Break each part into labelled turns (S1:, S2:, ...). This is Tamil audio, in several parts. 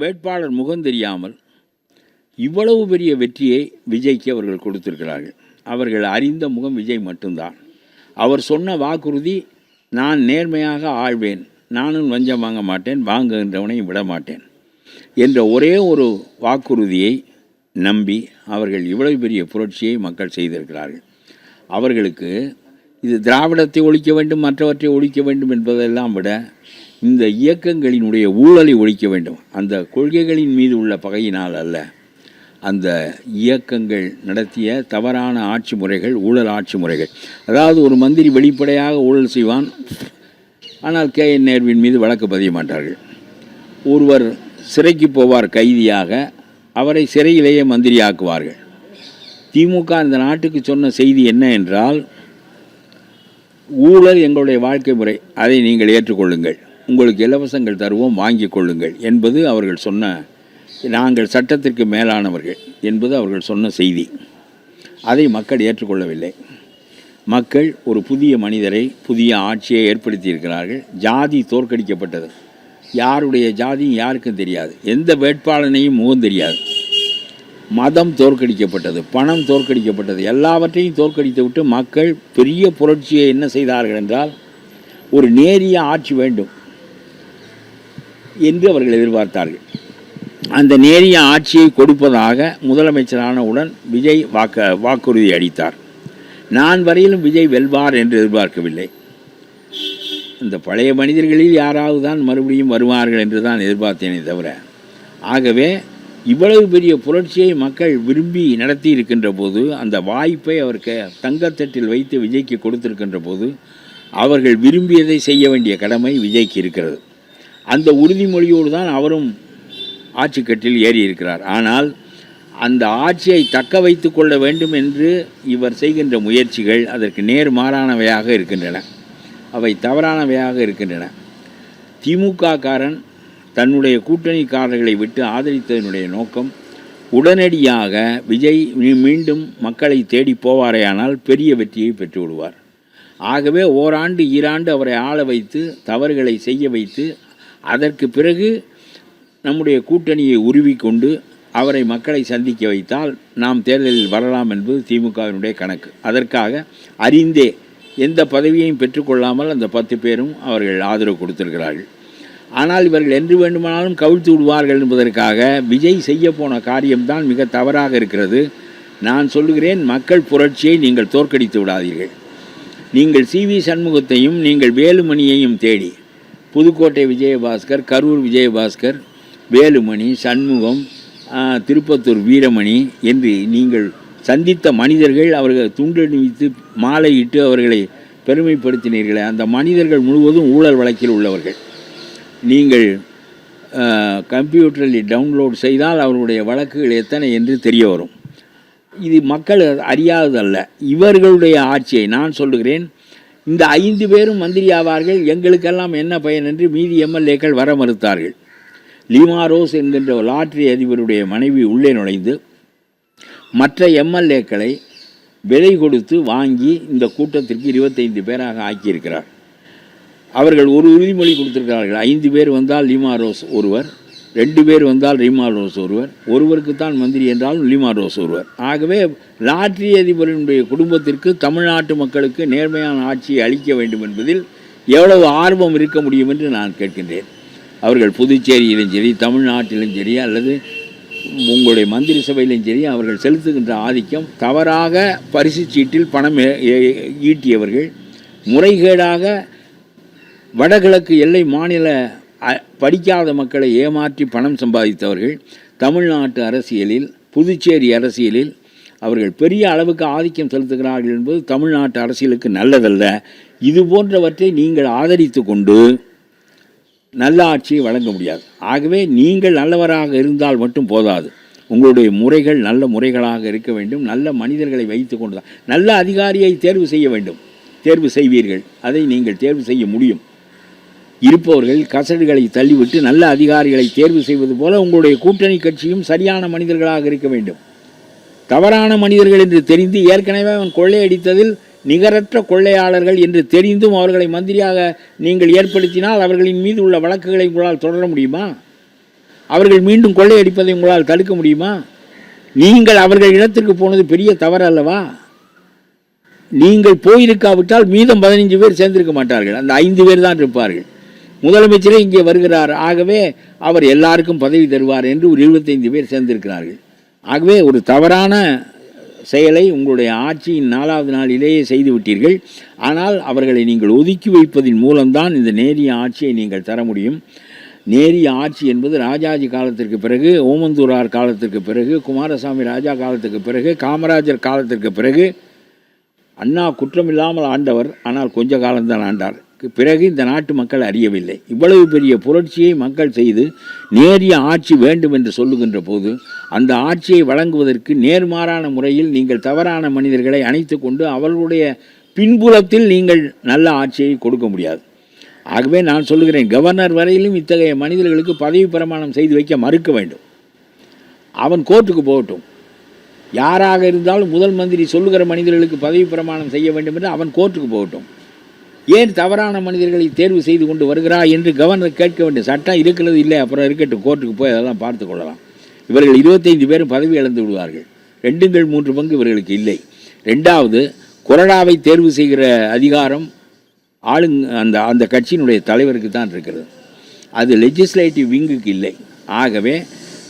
S1: வேட்பாளர் முகம் தெரியாமல் இவ்வளவு பெரிய வெற்றியை விஜய்க்கு அவர்கள் கொடுத்திருக்கிறார்கள். அவர்கள் அறிந்த முகம் விஜய் மட்டும்தான். அவர் சொன்ன வாக்குறுதி, நான் நேர்மையாக ஆழ்வேன், நானும் லஞ்சம் வாங்க மாட்டேன், வாங்குகின்றவனையும் விட மாட்டேன் என்ற ஒரே ஒரு வாக்குறுதியை நம்பி அவர்கள் இவ்வளவு பெரிய புரட்சியை மக்கள் செய்திருக்கிறார்கள். அவர்களுக்கு இது திராவிடத்தை ஒழிக்க வேண்டும், மற்றவற்றை ஒழிக்க வேண்டும் என்பதெல்லாம் விட இந்த இயக்கங்களினுடைய ஊழலை ஒழிக்க வேண்டும். அந்த கொள்கைகளின் மீது உள்ள பகையினால் அல்ல, அந்த இயக்கங்கள் நடத்திய தவறான ஆட்சி முறைகள், ஊழல் ஆட்சி முறைகள். அதாவது ஒரு மந்திரி வெளிப்படையாக ஊழல் செய்வான், ஆனால் KN நேருவின் மீது வழக்கு பதிய மாட்டார்கள். ஒருவர் சிறைக்கு போவார் கைதியாக, அவரை சிறையிலேயே மந்திரியாக்குவார்கள். திமுக இந்த நாட்டுக்கு சொன்ன செய்தி என்ன என்றால், ஊழல் எங்களுடைய வாழ்க்கை முறை, அதை நீங்கள் ஏற்றுக்கொள்ளுங்கள், உங்களுக்கு இலவசங்கள் தருவோம், வாங்கி கொள்ளுங்கள் என்பது அவர்கள் சொன்ன, நாங்கள் சட்டத்திற்கு மேலானவர்கள் என்பது அவர்கள் சொன்ன செய்தி. அதை மக்கள் ஏற்றுக்கொள்ளவில்லை. மக்கள் ஒரு புதிய மனிதரை, புதிய ஆட்சியை ஏற்படுத்தியிருக்கிறார்கள். ஜாதி தோற்கடிக்கப்பட்டது. யாருடைய ஜாதியும் யாருக்கும் தெரியாது, எந்த வேட்பாளனையும் முகம் தெரியாது. மதம் தோற்கடிக்கப்பட்டது, பணம் தோற்கடிக்கப்பட்டது, எல்லாவற்றையும் தோற்கடித்து விட்டு மக்கள் பெரிய புரட்சியை என்ன செய்தார்கள் என்றால், ஒரு நேரிய ஆட்சி வேண்டும் என்று அவர்கள் எதிர்பார்த்தார்கள். அந்த நேரிய ஆட்சியை கொடுப்பதாக முதலமைச்சரானவுடன் விஜய் வாக்குறுதி அளித்தார். நான் வரையிலும் விஜய் வெல்வார் என்று எதிர்பார்க்கவில்லை. இந்த பழைய மனிதர்களில் யாராவது தான் மறுபடியும் வருவார்கள் என்று தான் எதிர்பார்த்தேனே தவிர. ஆகவே இவ்வளவு பெரிய புரட்சியை மக்கள் விரும்பி நடத்தி இருக்கின்ற போது, அந்த வாய்ப்பை அவருக்கு தங்கத்தட்டில் வைத்து விஜய்க்கு கொடுத்திருக்கின்ற போது, அவர்கள் விரும்பியதை செய்ய வேண்டிய கடமை விஜய்க்கு இருக்கிறது. அந்த உறுதிமொழியோடு தான் அவரும் ஆட்சிக்கட்டில் ஏறி இருக்கிறார். ஆனால் அந்த ஆட்சியை தக்க வைத்து கொள்ள வேண்டும் என்று இவர் செய்கின்ற முயற்சிகள் அதற்கு நேர்மாறானவையாக இருக்கின்றன, அவை தவறானவையாக இருக்கின்றன. திமுக காரன் தன்னுடைய கூட்டணிக்காரர்களை விட்டு ஆதரித்ததனுடைய நோக்கம், உடனடியாக விஜய் மீண்டும் மக்களை தேடி போவாரேயானால் பெரிய வெற்றியை பெற்று விடுவார். ஆகவே ஓராண்டு ஈராண்டு அவரை ஆள வைத்து, தவறுகளை செய்ய வைத்து, அதற்கு பிறகு நம்முடைய கூட்டணியை உருவிக்கொண்டு அவரை மக்களை சந்திக்க வைத்தால் நாம் தேர்தலில் வரலாம் என்பது திமுகவினுடைய கணக்கு. அதற்காக அறிந்தே எந்த பதவியையும் பெற்றுக்கொள்ளாமல் அந்த 10 பேரும் அவர்கள் ஆதரவு கொடுத்திருக்கிறார்கள். ஆனால் இவர்கள் என்று வேண்டுமானாலும் கவிழ்த்து விடுவார்கள் என்பதற்காக விஜய் செய்ய போன காரியம்தான் மிக தவறாக இருக்கிறது. நான் சொல்லுகிறேன், மக்கள் புரட்சியை நீங்கள் தோற்கடித்து விடாதீர்கள். நீங்கள் CV சண்முகத்தையும் நீங்கள் வேலுமணியையும் தேடி, புதுக்கோட்டை விஜயபாஸ்கர், கரூர் விஜயபாஸ்கர், வேலுமணி, சண்முகம், திருப்பத்தூர் வீரமணி என்று நீங்கள் சந்தித்த மனிதர்கள், அவர்கள் துண்டணிவித்து மாலையிட்டு அவர்களை பெருமைப்படுத்தினீர்களே, அந்த மனிதர்கள் முழுவதும் ஊழல் வழக்கில் உள்ளவர்கள். நீங்கள் கம்ப்யூட்டரில் டவுன்லோட் செய்தால் அவர்களுடைய வழக்குகள் எத்தனை என்று தெரிய வரும். இது மக்கள் அறியாததல்ல. இவர்களுடைய ஆட்சியை நான் சொல்லுகிறேன், இந்த 5 பேரும் மந்திரி ஆவார்கள், எங்களுக்கெல்லாம் என்ன பயன் என்று மீதி MLAக்கள் வர மறுத்தார்கள். லீமா ரோஸ் என்கின்ற லாட்ரி அதிபருடைய மனைவி உள்ளே நுழைந்து மற்ற MLAக்களை விலை கொடுத்து வாங்கி இந்த கூட்டத்திற்கு 25 பேராக ஆக்கியிருக்கிறார். அவர்கள் ஒரு உறுதிமொழி கொடுத்திருக்கிறார்கள், 5 பேர் வந்தால் லீமா ரோஸ் ஒருவர், 2 பேர் வந்தால் லீமா ரோஸ் ஒருவர், ஒருவருக்குத்தான் மந்திரி என்றாலும் லீமா ரோஸ் ஒருவர். ஆகவே லாட்ரி அதிபரினுடைய குடும்பத்திற்கு தமிழ்நாட்டு மக்களுக்கு நேர்மையான ஆட்சியை அளிக்க வேண்டும் என்பதில் எவ்வளவு ஆர்வம் இருக்க முடியும் என்று நான் கேட்கின்றேன். அவர்கள் புதுச்சேரியிலும் சரி, தமிழ்நாட்டிலும் சரி, அல்லது உங்களுடைய மந்திரி சபையிலும் சரி, அவர்கள் செலுத்துகின்ற ஆதிக்கம், தவறாக பரிசு சீட்டில் பணம் ஈட்டியவர்கள், முறைகேடாக வடகிழக்கு எல்லை மாநில படிக்காத மக்களை ஏமாற்றி பணம் சம்பாதித்தவர்கள் தமிழ்நாட்டு அரசியலில், புதுச்சேரி அரசியலில் அவர்கள் பெரிய அளவுக்கு ஆதிக்கம் செலுத்துகிறார்கள் என்பது தமிழ்நாட்டு அரசியலுக்கு நல்லதல்ல. இது போன்றவற்றை நீங்கள் ஆதரித்து கொண்டு நல்ல ஆட்சியை வழங்க முடியாது. ஆகவே நீங்கள் நல்லவராக இருந்தால் மட்டும் போதாது, உங்களுடைய முறைகள் நல்ல முறைகளாக இருக்க வேண்டும். நல்ல மனிதர்களை வைத்து கொண்டு தான் நல்ல அதிகாரியை தேர்வு செய்ய வேண்டும். தேர்வு செய்வீர்கள், அதை நீங்கள் தேர்வு செய்ய முடியும். இருப்பவர்கள் கசடுகளை தள்ளிவிட்டு நல்ல அதிகாரிகளை தேர்வு செய்வது போல உங்களுடைய கூட்டணி கட்சியும் சரியான மனிதர்களாக இருக்க வேண்டும். தவறான மனிதர்கள் என்று தெரிந்து, ஏற்கனவே அவன் கொள்ளையடித்ததில் நிகரற்ற கொள்ளையாளர்கள் என்று தெரிந்தும் அவர்களை மந்திரியாக நீங்கள் ஏற்படுத்தினால் அவர்களின் மீது உள்ள வழக்குகளை உங்களால் தொடர முடியுமா? அவர்கள் மீண்டும் கொள்ளையடிப்பதை உங்களால் தடுக்க முடியுமா? நீங்கள் அவர்கள் இடத்திற்கு போனது பெரிய தவறு அல்லவா? நீங்கள் போயிருக்காவிட்டால் மீதம் 15 பேர் சேர்ந்திருக்க மாட்டார்கள், அந்த 5 பேர் தான் இருப்பார்கள். முதலமைச்சரே இங்கே வருகிறார், ஆகவே அவர் எல்லாருக்கும் பதவி தருவார் என்று ஒரு 25 பேர் சேர்ந்திருக்கிறார்கள். ஆகவே ஒரு தவறான செயலை உங்களுடைய ஆட்சியின் 4வது நாளிலேயே செய்து விட்டீர்கள். ஆனால் அவர்களை நீங்கள் ஒதுக்கி வைப்பதின் மூலம்தான் இந்த நேரிய ஆட்சியை நீங்கள் தர முடியும். நேரிய ஆட்சி என்பது ராஜாஜி காலத்திற்கு பிறகு, ஓமந்தூரார் காலத்திற்கு பிறகு, குமாரசாமி ராஜா காலத்துக்கு பிறகு, காமராஜர் காலத்திற்கு பிறகு, அண்ணா குற்றமில்லாமல் ஆண்டவர், ஆனால் கொஞ்ச காலம்தான் ஆண்டார். பிறகு இந்த நாட்டு மக்கள் அறியவில்லை. இவ்வளவு பெரிய புரட்சியை மக்கள் செய்து நேரிய ஆட்சி வேண்டும் என்று சொல்லுகின்ற போது அந்த ஆட்சியை வழங்குவதற்கு நேர்மாறான முறையில் நீங்கள் தவறான மனிதர்களை அணைத்து கொண்டு அவர்களுடைய பின்புலத்தில் நீங்கள் நல்ல ஆட்சியை கொடுக்க முடியாது. ஆகவே நான் சொல்லுகிறேன், கவர்னர் வரையிலும் இத்தகைய மனிதர்களுக்கு பதவி பிரமாணம் செய்து வைக்க மறுக்க வேண்டும். அவன் கோர்ட்டுக்கு போகட்டும். யாராக இருந்தாலும் முதல் மந்திரி சொல்லுகிற மனிதர்களுக்கு பதவி பிரமாணம் செய்ய வேண்டும் என்று அவன் கோர்ட்டுக்கு போகட்டும். ஏன் தவறான மனிதர்களை தேர்வு செய்து கொண்டு வருகிறாய் என்று கவர்னர் கேட்க வேண்டும். சட்டம் இருக்கிறது இல்லை, அப்புறம் இருக்கட்டும், கோர்ட்டுக்கு போய் அதெல்லாம் பார்த்து கொள்ளலாம். இவர்கள் 25 பேரும் பதவி இழந்து விடுவார்கள். 2/3 பங்கு இவர்களுக்கு இல்லை. 2வது, கொறடாவை தேர்வு செய்கிற அதிகாரம் அந்த கட்சியினுடைய தலைவருக்கு தான் இருக்கிறது. அது லெஜிஸ்லேட்டிவ் விங்குக்கு இல்லை. ஆகவே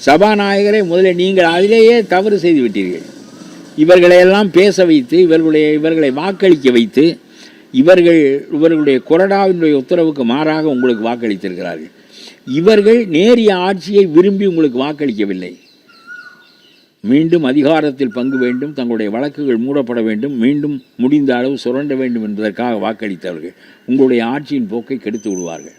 S1: சபாநாயகரை முதலில் நீங்கள் அதிலேயே தவறு செய்து விட்டீர்கள். இவர்களையெல்லாம் பேச வைத்து இவர்களை வாக்களிக்க வைத்து இவர்களுடைய கொறடாவினுடைய உத்தரவுக்கு மாறாக உங்களுக்கு வாக்களித்திருக்கிறார்கள். இவர்கள் நேரிய ஆட்சியை விரும்பி உங்களுக்கு வாக்களிக்கவில்லை. மீண்டும் அதிகாரத்தில் பங்கு வேண்டும், தங்களுடைய வழக்குகள் மூடப்பட வேண்டும், மீண்டும் முடிந்த அளவு சுரண்ட வேண்டும் என்பதற்காக வாக்களித்தவர்கள் உங்களுடைய ஆட்சியின் போக்கை கெடுத்து விடுவார்கள்.